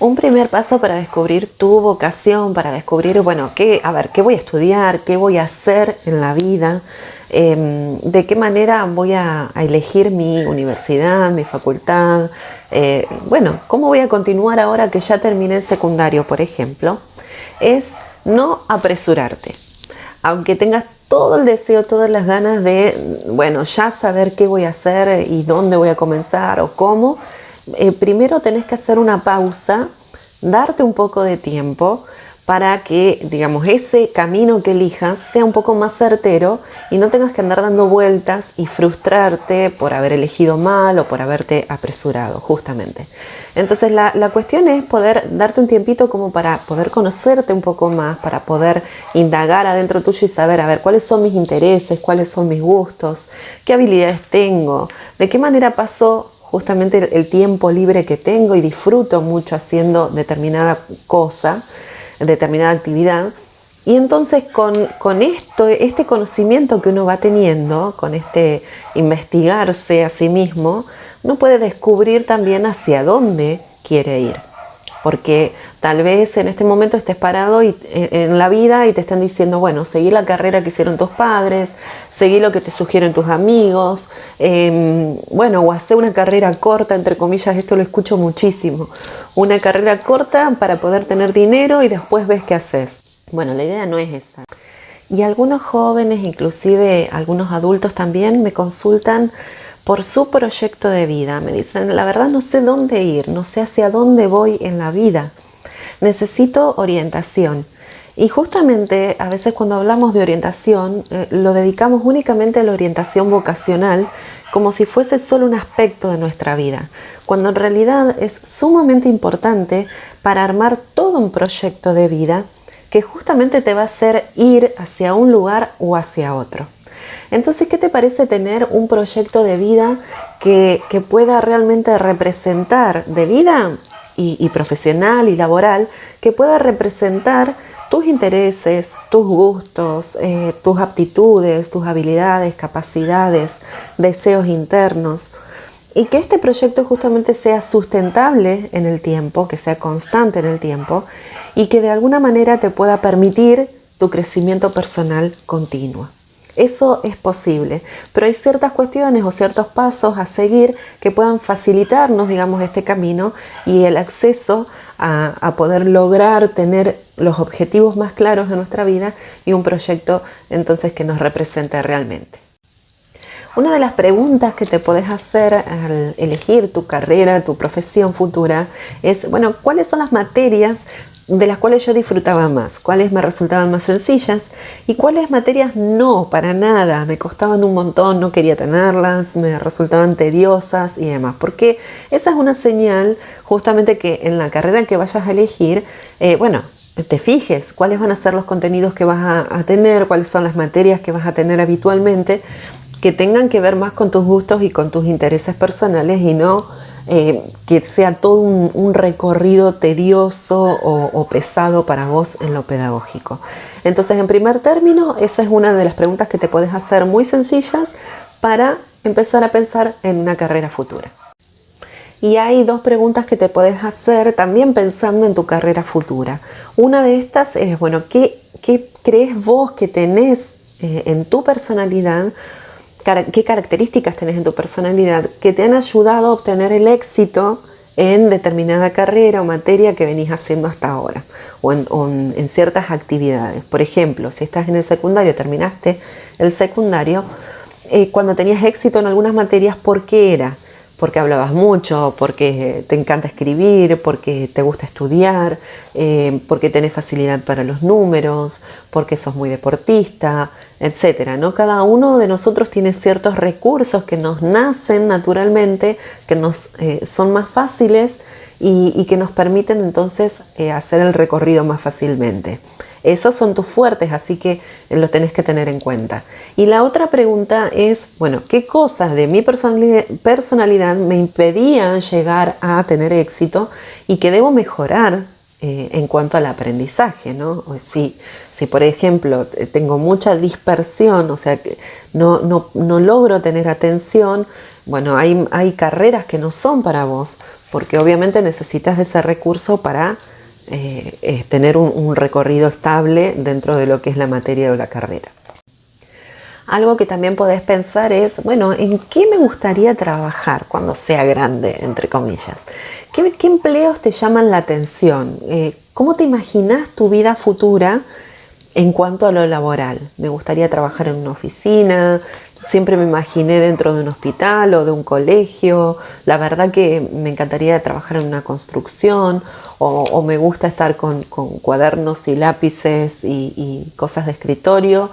Un primer paso para descubrir tu vocación, para descubrir, bueno, qué voy a estudiar, qué voy a hacer en la vida, de qué manera voy a elegir mi universidad, mi facultad, cómo voy a continuar ahora que ya terminé el secundario, por ejemplo, es no apresurarte. Aunque tengas todo el deseo, todas las ganas de, ya saber qué voy a hacer y dónde voy a comenzar o cómo, primero tenés que hacer una pausa, darte un poco de tiempo para que, digamos, ese camino que elijas sea un poco más certero y no tengas que andar dando vueltas y frustrarte por haber elegido mal o por haberte apresurado, justamente. Entonces la cuestión es poder darte un tiempito como para poder conocerte un poco más, para poder indagar adentro tuyo y saber, cuáles son mis intereses, cuáles son mis gustos, qué habilidades tengo, de qué manera paso justamente el tiempo libre que tengo y disfruto mucho haciendo determinada cosa, determinada actividad. Y entonces con este conocimiento que uno va teniendo, con este investigarse a sí mismo, uno puede descubrir también hacia dónde quiere ir. Porque tal vez en este momento estés parado en la vida y te están diciendo, seguí la carrera que hicieron tus padres, seguí lo que te sugieren tus amigos, o hacé una carrera corta, entre comillas, esto lo escucho muchísimo, una carrera corta para poder tener dinero y después ves qué haces. Bueno, la idea no es esa. Y algunos jóvenes, inclusive algunos adultos también, me consultan por su proyecto de vida. Me dicen, la verdad no sé dónde ir, no sé hacia dónde voy en la vida. Necesito orientación. Y justamente a veces cuando hablamos de orientación, lo dedicamos únicamente a la orientación vocacional, como si fuese solo un aspecto de nuestra vida, cuando en realidad es sumamente importante para armar todo un proyecto de vida que justamente te va a hacer ir hacia un lugar o hacia otro. Entonces, ¿qué te parece tener un proyecto de vida que pueda realmente representar, de vida y profesional y laboral, que pueda representar tus intereses, tus gustos, tus aptitudes, tus habilidades, capacidades, deseos internos? Y que este proyecto justamente sea sustentable en el tiempo, que sea constante en el tiempo y que de alguna manera te pueda permitir tu crecimiento personal continuo. Eso es posible, pero hay ciertas cuestiones o ciertos pasos a seguir que puedan facilitarnos, digamos, este camino y el acceso a poder lograr tener los objetivos más claros de nuestra vida y un proyecto entonces que nos represente realmente. Una de las preguntas que te podés hacer al elegir tu carrera, tu profesión futura es, ¿cuáles son las materias de las cuales yo disfrutaba más? ¿Cuáles me resultaban más sencillas? ¿Y cuáles materias no, para nada? Me costaban un montón, no quería tenerlas, me resultaban tediosas y demás. Porque esa es una señal justamente que en la carrera que vayas a elegir, te fijes cuáles van a ser los contenidos que vas a tener, cuáles son las materias que vas a tener habitualmente, que tengan que ver más con tus gustos y con tus intereses personales y no que sea todo un recorrido tedioso o pesado para vos en lo pedagógico. Entonces, en primer término, esa es una de las preguntas que te puedes hacer muy sencillas para empezar a pensar en una carrera futura. Y hay dos preguntas que te puedes hacer también pensando en tu carrera futura. Una de estas es, ¿qué crees vos que tenés en tu personalidad? ¿Qué características tenés en tu personalidad que te han ayudado a obtener el éxito en determinada carrera o materia que venís haciendo hasta ahora o en ciertas actividades? Por ejemplo, si estás en el secundario, terminaste el secundario, cuando tenías éxito en algunas materias, ¿por qué era? Porque hablabas mucho, porque te encanta escribir, porque te gusta estudiar, porque tenés facilidad para los números, porque sos muy deportista, etcétera, ¿no? Cada uno de nosotros tiene ciertos recursos que nos nacen naturalmente, que nos son más fáciles y que nos permiten entonces hacer el recorrido más fácilmente. Esos son tus fuertes, así que los tenés que tener en cuenta. Y la otra pregunta es, ¿qué cosas de mi personalidad me impedían llegar a tener éxito y que debo mejorar en cuanto al aprendizaje, ¿no? Si por ejemplo tengo mucha dispersión, o sea que no logro tener atención, bueno, hay carreras que no son para vos, porque obviamente necesitas de ese recurso para tener un recorrido estable dentro de lo que es la materia de la carrera. Algo que también podés pensar es, bueno, ¿en qué me gustaría trabajar cuando sea grande, entre comillas? ¿Qué empleos te llaman la atención? ¿Cómo te imaginas tu vida futura en cuanto a lo laboral? Me gustaría trabajar en una oficina, siempre me imaginé dentro de un hospital o de un colegio. La verdad que me encantaría trabajar en una construcción o me gusta estar con cuadernos y lápices y cosas de escritorio.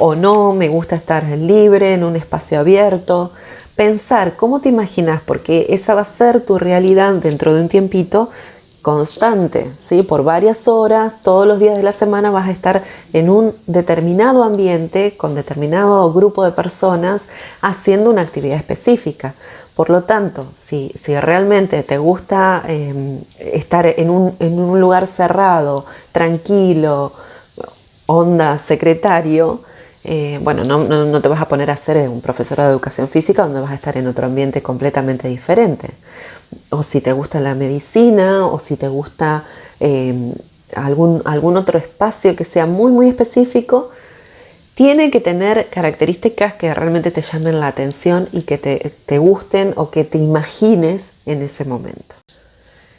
O no, me gusta estar libre en un espacio abierto. Pensar cómo te imaginas, porque esa va a ser tu realidad dentro de un tiempito constante, ¿sí? Por varias horas, todos los días de la semana vas a estar en un determinado ambiente, con determinado grupo de personas, haciendo una actividad específica. Por lo tanto, si realmente te gusta estar en un lugar cerrado, tranquilo, onda secretario, bueno, no te vas a poner a ser un profesor de educación física donde vas a estar en otro ambiente completamente diferente. O si te gusta la medicina, o si te gusta algún otro espacio que sea muy, muy específico, tiene que tener características que realmente te llamen la atención y que te gusten o que te imagines en ese momento.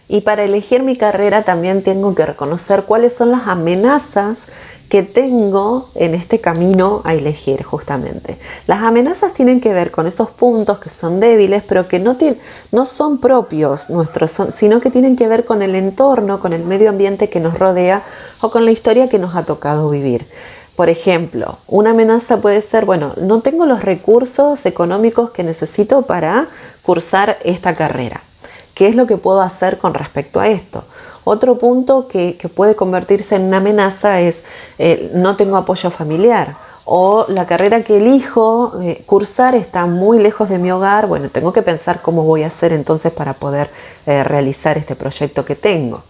Y para elegir mi carrera también tengo que reconocer cuáles son las amenazas que tengo en este camino a elegir justamente. Las amenazas tienen que ver con esos puntos que son débiles, pero que no son propios nuestros, sino que tienen que ver con el entorno, con el medio ambiente que nos rodea o con la historia que nos ha tocado vivir. Por ejemplo, una amenaza puede ser, bueno, no tengo los recursos económicos que necesito para cursar esta carrera. ¿Qué es lo que puedo hacer con respecto a esto? Otro punto que puede convertirse en una amenaza es no tengo apoyo familiar o la carrera que elijo cursar está muy lejos de mi hogar. Bueno, tengo que pensar cómo voy a hacer entonces para poder realizar este proyecto que tengo.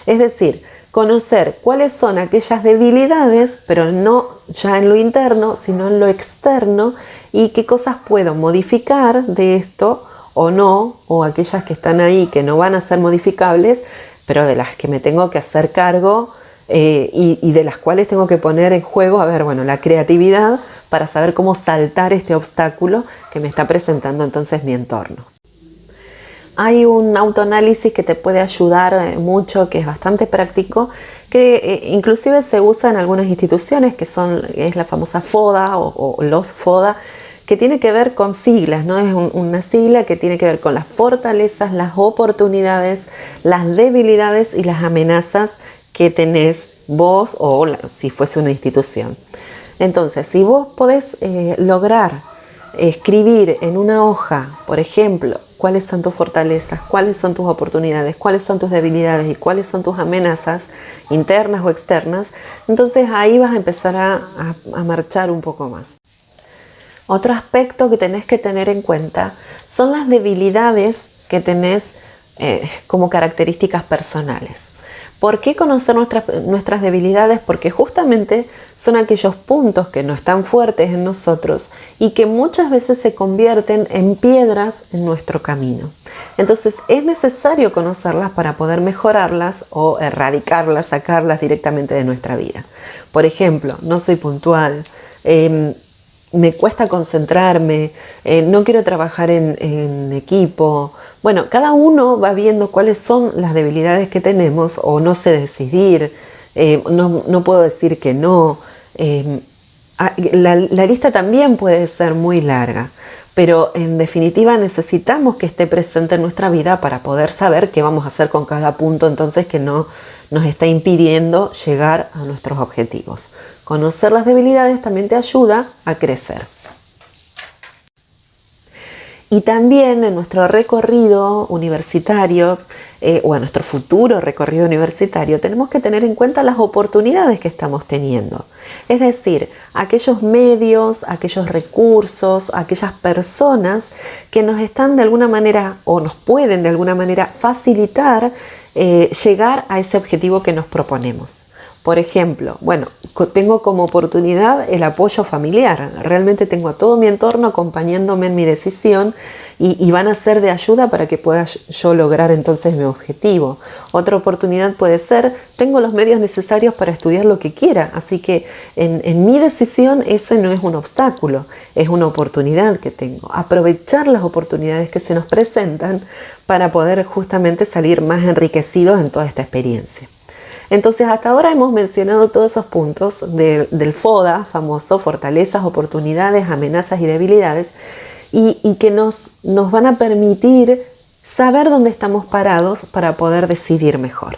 Es decir, conocer cuáles son aquellas debilidades, pero no ya en lo interno, sino en lo externo, y qué cosas puedo modificar de esto o no, o aquellas que están ahí que no van a ser modificables, pero de las que me tengo que hacer cargo y de las cuales tengo que poner en juego, la creatividad para saber cómo saltar este obstáculo que me está presentando entonces mi entorno. Hay un autoanálisis que te puede ayudar mucho, que es bastante práctico, que inclusive se usa en algunas instituciones, es la famosa FODA o los FODA, que tiene que ver con siglas, ¿no? Es una sigla que tiene que ver con las fortalezas, las oportunidades, las debilidades y las amenazas que tenés vos o si fuese una institución. Entonces, si vos podés lograr escribir en una hoja, por ejemplo, cuáles son tus fortalezas, cuáles son tus oportunidades, cuáles son tus debilidades y cuáles son tus amenazas internas o externas, entonces ahí vas a empezar a marchar un poco más. Otro aspecto que tenés que tener en cuenta son las debilidades que tenés como características personales. ¿Por qué conocer nuestras debilidades? Porque justamente son aquellos puntos que no están fuertes en nosotros y que muchas veces se convierten en piedras en nuestro camino. Entonces es necesario conocerlas para poder mejorarlas o erradicarlas, sacarlas directamente de nuestra vida. Por ejemplo, no soy puntual, me cuesta concentrarme, no quiero trabajar en equipo. Bueno, cada uno va viendo cuáles son las debilidades que tenemos, o no sé decidir, no puedo decir que no. La lista también puede ser muy larga, pero en definitiva necesitamos que esté presente en nuestra vida para poder saber qué vamos a hacer con cada punto entonces que no nos está impidiendo llegar a nuestros objetivos. Conocer las debilidades también te ayuda a crecer. Y también en nuestro recorrido universitario o en nuestro futuro recorrido universitario tenemos que tener en cuenta las oportunidades que estamos teniendo. Es decir, aquellos medios, aquellos recursos, aquellas personas que nos están de alguna manera o nos pueden de alguna manera facilitar llegar a ese objetivo que nos proponemos. Por ejemplo, tengo como oportunidad el apoyo familiar. Realmente tengo a todo mi entorno acompañándome en mi decisión y van a ser de ayuda para que pueda yo lograr entonces mi objetivo. Otra oportunidad puede ser, tengo los medios necesarios para estudiar lo que quiera, así que en mi decisión ese no es un obstáculo, es una oportunidad que tengo. Aprovechar las oportunidades que se nos presentan para poder justamente salir más enriquecidos en toda esta experiencia. Entonces, hasta ahora hemos mencionado todos esos puntos del FODA, famoso, fortalezas, oportunidades, amenazas y debilidades, y que nos van a permitir saber dónde estamos parados para poder decidir mejor.